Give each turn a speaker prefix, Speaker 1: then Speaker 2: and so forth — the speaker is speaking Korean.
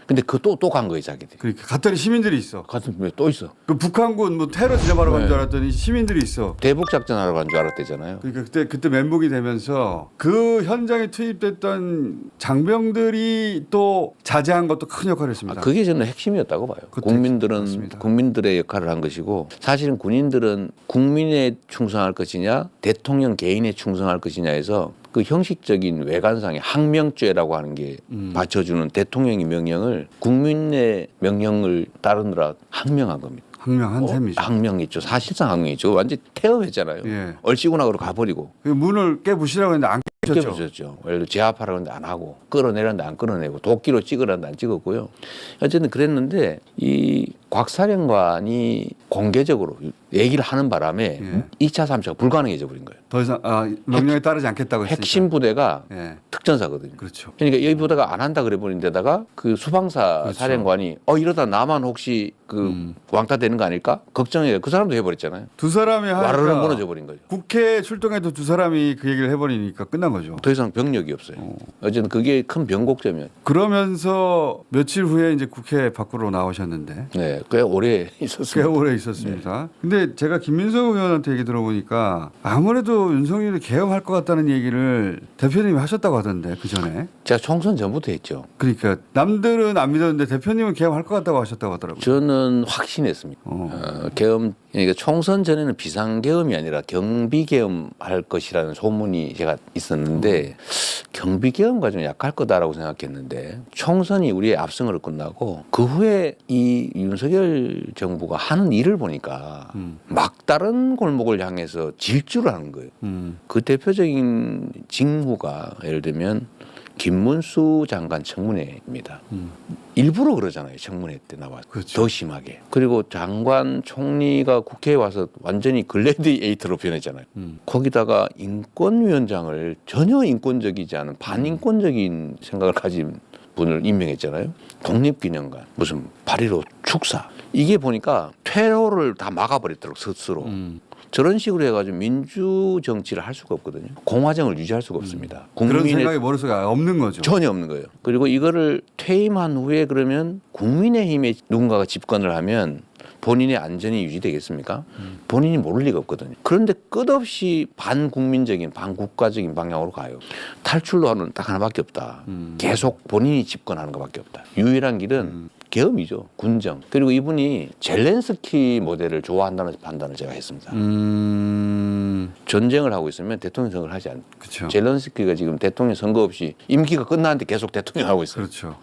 Speaker 1: 근데 그 또 간 거예요, 자기들이.
Speaker 2: 그러니까 갔더니 시민들이 있어.
Speaker 1: 같은 왜 또 있어.
Speaker 2: 그 북한군 뭐 테러 진압하러 간 줄
Speaker 1: 네.
Speaker 2: 알았더니 시민들이 있어.
Speaker 1: 대북 작전하러 간 줄 알았대잖아요.
Speaker 2: 그러니까 그때 멘붕이 되면서 그 현장에 투입됐던 장병들이 또 자제한 것도 큰 역할을 했습니다.
Speaker 1: 그게 저는 핵심이었다고 봐요.
Speaker 2: 그것도
Speaker 1: 국민들은
Speaker 2: 맞습니다.
Speaker 1: 국민들의 역할을 한 것이고 사실은 군인들은 국민에 충성할 것이냐 대통령 개인에 충성할 것이냐에서 그 형식적인 외관상의 항명죄라고 하는 게 받쳐주는 대통령의 명령을 국민의 명령을 따르느라 항명한 겁니다.
Speaker 2: 항명한 셈이죠.
Speaker 1: 항명했죠. 사실상 항명했죠. 완전 태업했잖아요.
Speaker 2: 예.
Speaker 1: 얼씨구나그로 가버리고.
Speaker 2: 그 문을 깨부시라고 했는데 안 깨부셨죠.
Speaker 1: 깨부셨죠. 예를 들어 제압하라고 했는데 안 하고 끌어내렸는데 안 끌어내고 도끼로 찍으라는데 안 찍었고요. 어쨌든 그랬는데 이 곽 사령관이 공개적으로 얘기를 하는 바람에
Speaker 2: 예.
Speaker 1: 2차, 3차가 불가능해져 버린 거예요.
Speaker 2: 더 이상 명령에 따르지 않겠다고 했으니까.
Speaker 1: 핵심 부대가
Speaker 2: 예.
Speaker 1: 특전사거든요.
Speaker 2: 그렇죠.
Speaker 1: 그러니까 여기 부대가 안 한다 그래 버린 데다가 그 수방사
Speaker 2: 그렇죠.
Speaker 1: 사령관이 이러다 나만 혹시 그 왕따 되는 거 아닐까? 걱정해요. 그 사람도 해버렸잖아요.
Speaker 2: 두 사람이
Speaker 1: 와르르
Speaker 2: 하니까
Speaker 1: 무너져 버린 거죠.
Speaker 2: 국회에 출동해도 두 사람이 그 얘기를 해버리니까 끝난 거죠.
Speaker 1: 더 이상 병력이 없어요. 어쨌든 그게 큰 변곡점이었죠.
Speaker 2: 그러면서 며칠 후에 이제 국회 밖으로 나오셨는데
Speaker 1: 네, 꽤 오래
Speaker 2: 꽤
Speaker 1: 있었습니다.
Speaker 2: 오래 있었습니다. 근데 제가 김민석 의원한테 얘기 들어보니까 아무래도 윤석열이 개혁할 것 같다는 얘기를 대표님이 하셨다고 하던데 그 전에.
Speaker 1: 제가 총선 전부터 했죠.
Speaker 2: 그러니까 남들은 안 믿었는데 대표님은 개혁할 것 같다고 하셨다고 하더라고요.
Speaker 1: 저는 확신했습니다. 계엄, 그러니까 총선 전에는 비상계엄이 아니라 경비계엄 할 것이라는 소문이 제가 있었는데 경비계엄과 좀 약할 거다라고 생각했는데 총선이 우리의 압승으로 끝나고 그 후에 이 윤석열 정부가 하는 일을 보니까 막다른 골목을 향해서 질주를 하는 거예요. 그 대표적인 징후가 예를 들면 김문수 장관 청문회입니다. 일부러 그러잖아요. 청문회 때 나와서.
Speaker 2: 그렇죠.
Speaker 1: 더 심하게. 그리고 장관 총리가 국회에 와서 완전히 글래디에이터로 변했잖아요. 거기다가 인권위원장을 전혀 인권적이지 않은 반인권적인 생각을 가진 분을 임명했잖아요. 독립기념관, 무슨 8.15 축사. 이게 보니까 테러를 다 막아버렸더라고 스스로. 저런 식으로 해가지고 민주 정치를 할 수가 없거든요. 공화정을 유지할 수가 없습니다.
Speaker 2: 그런 생각이 머릿속에 없는 거죠.
Speaker 1: 전혀 없는 거예요. 그리고 이거를 퇴임한 후에 그러면 국민의힘에 누군가가 집권을 하면 본인의 안전이 유지되겠습니까? 본인이 모를 리가 없거든요. 그런데 끝없이 반국민적인 반국가적인 방향으로 가요. 탈출로는 딱 하나밖에 없다. 계속 본인이 집권하는 것밖에 없다. 유일한 길은 계엄이죠. 군정. 그리고 이분이 젤렌스키 모델을 좋아한다는 판단을 제가 했습니다. 전쟁을 하고 있으면 대통령 선거를 하지 않죠.
Speaker 2: 그렇죠.
Speaker 1: 젤렌스키가 지금 대통령 선거 없이 임기가 끝났는데 계속 대통령 하고 있어요.
Speaker 2: 그렇죠.